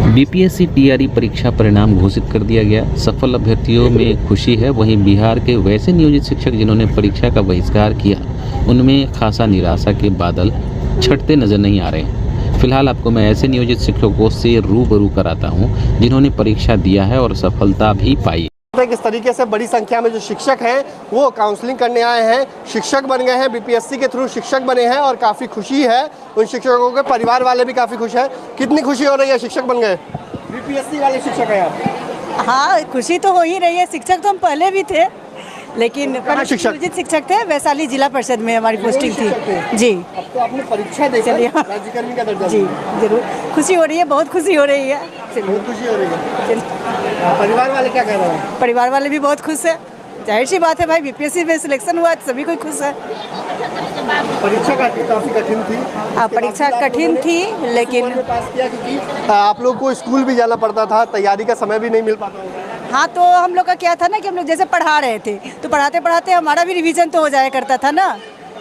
BPSC TRE परीक्षा परिणाम घोषित कर दिया गया। सफल अभ्यर्थियों में खुशी है। वहीं बिहार के वैसे नियोजित शिक्षक जिन्होंने परीक्षा का बहिष्कार किया, उनमें खासा निराशा के बादल छटते नजर नहीं आ रहे हैं। फिलहाल आपको मैं ऐसे नियोजित शिक्षकों से रूबरू कराता हूं जिन्होंने परीक्षा दिया है और सफलता भी पाई। किस तरीके से बड़ी संख्या में जो शिक्षक हैं वो काउंसलिंग करने आए हैं, शिक्षक बन गए हैं, बीपीएससी के थ्रू शिक्षक बने हैं और काफ़ी खुशी है। उन शिक्षकों के परिवार वाले भी काफ़ी खुश हैं। कितनी खुशी हो रही है शिक्षक बन गए, बीपीएससी वाले शिक्षक हैं आप? हाँ, खुशी तो हो ही रही है। शिक्षक तो हम पहले भी थे, लेकिन शिक्षक थे वैशाली जिला परिषद में हमारी पोस्टिंग थी जी। अब तो आपने परीक्षा दी, राज्यकर्मी का दर्जा जी, जरूर खुशी हो रही है, बहुत खुशी हो रही है। बहुत खुशी हो रही है। परिवार वाले क्या कह रहे हैं? परिवार वाले भी बहुत खुश है। जाहिर सी बात है भाई, बीपीएससी में सिलेक्शन हुआ तो सभी कोई खुश है। परीक्षा काफ़ी कठिन थी। हाँ, परीक्षा कठिन थी, लेकिन पास किया क्योंकि आप लोग को स्कूल भी जाना पड़ता था, तैयारी का समय भी नहीं मिल पाता होगा। हाँ, तो हम लोग का क्या था ना कि हम लोग जैसे पढ़ा रहे थे तो पढ़ाते पढ़ाते हमारा भी रिवीजन तो हो जाया करता था ना,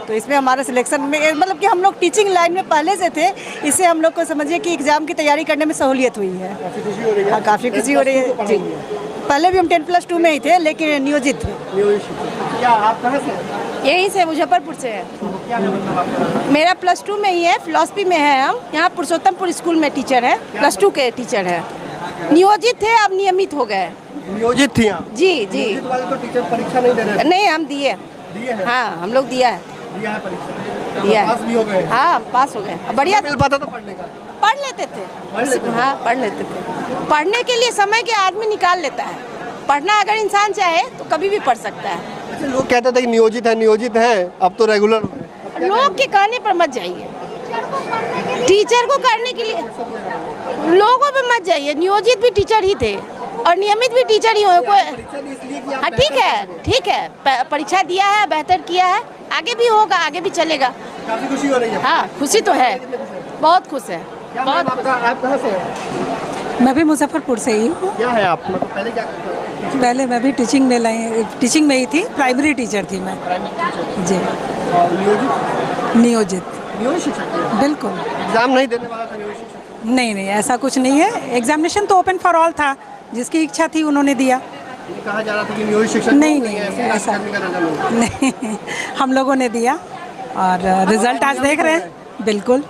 तो इसमें हमारा सिलेक्शन में मतलब कि हम लोग टीचिंग लाइन में पहले से थे, इससे हम लोग को समझिए कि एग्ज़ाम की तैयारी करने में सहूलियत हुई है। काफ़ी खुशी हो रही है। हाँ, काफ़ी खुशी हो रही है जी। पहले भी हम 10+2 में ही थे, लेकिन नियोजित थे। क्या आप कहाँ से? यहीं से, मुजफ्फरपुर से है। क्या मतलब आपका? मेरा +2 में ही है, फिलॉसफी में है। हम यहाँ पुरुषोत्तमपुर स्कूल में टीचर है, +2 के टीचर है। नियोजित थे, अब नियमित हो गए। नियोजित थी आप? जी जी। नियोजित वाले तो टीचर परीक्षा नहीं दे रहे थे? नहीं, हम दिए हैं? हाँ, हम लोग दिया है परीक्षा दिया पास भी हो गए? हाँ, पास हो गए। बढ़िया मिल पाता था पढ़ने का? पढ़ लेते थे। हाँ, पढ़ लेते थे। पढ़ने के लिए समय के आदमी निकाल लेता है। पढ़ना अगर इंसान चाहे तो कभी भी पढ़ सकता है। अच्छा, लोग कहते थे कि नियोजित है, अब तो रेगुलर हो गए। लोग के कहने पर मत जाइए, टीचर को करने के लिए लोगों पे मत जाइए। नियोजित भी टीचर ही थे और नियमित भी टीचर ही हो। हाँ, ठीक है, परीक्षा दिया है, बेहतर किया है, आगे भी होगा, आगे भी चलेगा। काफी खुशी हो रही है। हाँ, खुशी तो है, बहुत खुश है। बहुत। आप कहाँ से हैं? मैं भी मुजफ्फरपुर से ही हूँ। क्या है आप मतलब पहले क्या करते थे? पहले मैं भी टीचिंग में ही थी, प्राइमरी टीचर थी मैं जी। नियोजित शिक्षक बिल्कुल। एग्जाम नहीं देने वाला था नियोजित शिक्षक? नहीं, ऐसा कुछ नहीं है। एग्जामिनेशन तो ओपन फॉर ऑल था, जिसकी इच्छा थी उन्होंने दिया। कहा जा रहा था कि नियोजित शिक्षक नहीं, ऐसा नहीं, हम लोगों ने दिया और रिजल्ट आज देख रहे हैं। बिल्कुल,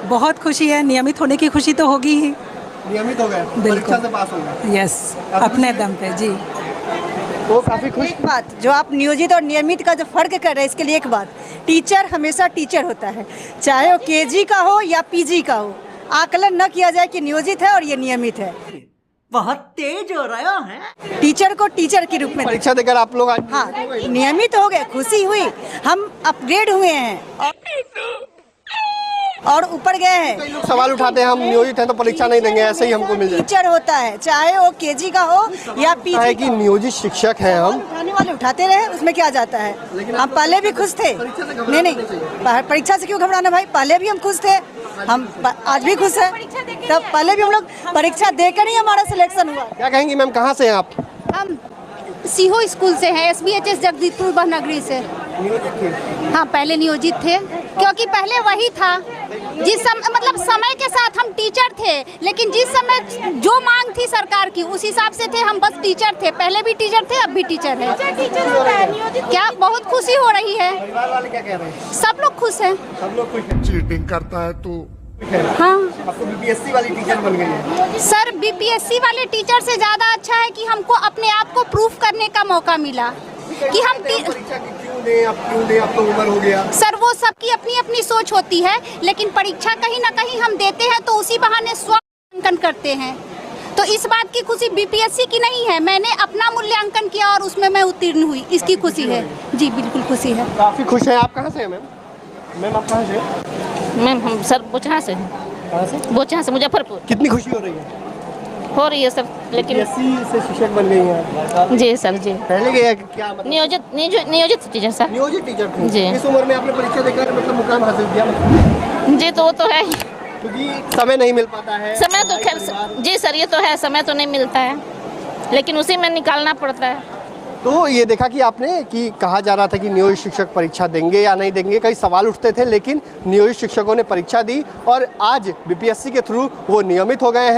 बहुत खुशी है। नियमित होने की खुशी तो होगी ही। नियमित हो गए, परीक्षा से पास हो गए। यस, अपने दम पे जी। तो काफी खुश। एक बात जो आप नियोजित और नियमित का जो फर्क कर रहे हैं, इसके लिए एक बात, टीचर हमेशा टीचर होता है, चाहे वो केजी का हो या पीजी का हो। आकलन न किया जाए कि नियोजित है और ये नियमित है। बहुत तेज हो रहा है। टीचर को टीचर के रूप में परीक्षा देकर आप लोग आज हाँ नियमित हो गए, खुशी हुई, हम अपग्रेड हुए हैं और ऊपर गए हैं। कई लोग सवाल उठाते हैं हम नियोजित हैं तो परीक्षा नहीं देंगे, ऐसे ही हमको मिल जाए। टीचर होता है, चाहे वो केजी का हो या पीजी है कि नियोजित शिक्षक हैं हम। उठाने वाले उठाते रहे, उसमें क्या जाता है। हम पहले भी खुश थे। नहीं, परीक्षा से क्यों घबराना भाई, पहले भी हम खुश थे, हम आज भी खुश हैं। तब पहले भी हम लोग परीक्षा देकर ही हमारा सिलेक्शन हुआ। क्या कहेंगी मैम, कहाँ से हैं आप? हम सीहो स्कूल से हैं, SBHS जगदीशपुर बहनगरी से। हाँ, पहले नियोजित थे, क्योंकि पहले वही था जिस समय मतलब समय के साथ हम टीचर थे, लेकिन जिस समय जो मांग थी सरकार की उस हिसाब से थे। हम बस टीचर थे, पहले भी टीचर थे, अब भी टीचर है। क्या बहुत खुशी हो रही है। परिवार वाले क्या कह रहे हैं? सब लोग खुश हैं। सब लोग खुश हैं। चीटिंग करता है तो हाँ, आपको बीपीएससी वाली टीचर बन गई है। सर, बीपीएससी वाले टीचर से ज़्यादा अच्छा है कि हमको अपने आप को प्रूफ करने का मौका मिला कि हम परीक्षा क्यों दें, अब तो उम्र हो गया। सर, वो सबकी अपनी अपनी सोच होती है, लेकिन परीक्षा कहीं ना कहीं हम देते हैं तो उसी बहाने मूल्यांकन करते हैं। तो इस बात की खुशी बीपीएससी की नहीं है, मैंने अपना मूल्यांकन किया और उसमें मैं उत्तीर्ण हुई, इसकी खुशी है जी। बिल्कुल खुशी है। काफी खुश हैं। आप कहाँ से हैं मैम? मैम आप कहाँ से? मैम हम सर बोचहा से हैं। कहाँ से? बोचहा से, मुजफ्फरपुर। कितनी खुशी हो रही है? हो रही है सर, लेकिन बीपीएससी से शिक्षक बन गई हैं। जी सर जी। पहले के क्या मतलब? नियोजित टीचर सर। नियोजित टीचर थे। जी। इस उम्र में आपने परीक्षा देकर मतलब मुकाम हासिल किया? जी, तो वो तो है ही। क्योंकि समय नहीं मिल पाता है। समय तो खैर जी सर, ये तो है, समय तो नहीं मिलता है, लेकिन उसी में निकालना पड़ता है। तो ये देखा कि आपने कि कहा जा रहा था कि नियोजित शिक्षक परीक्षा देंगे या नहीं देंगे, कई सवाल उठते थे, लेकिन नियोजित शिक्षकों ने परीक्षा दी और आज बीपीएससी के थ्रू वो नियमित हो गए हैं।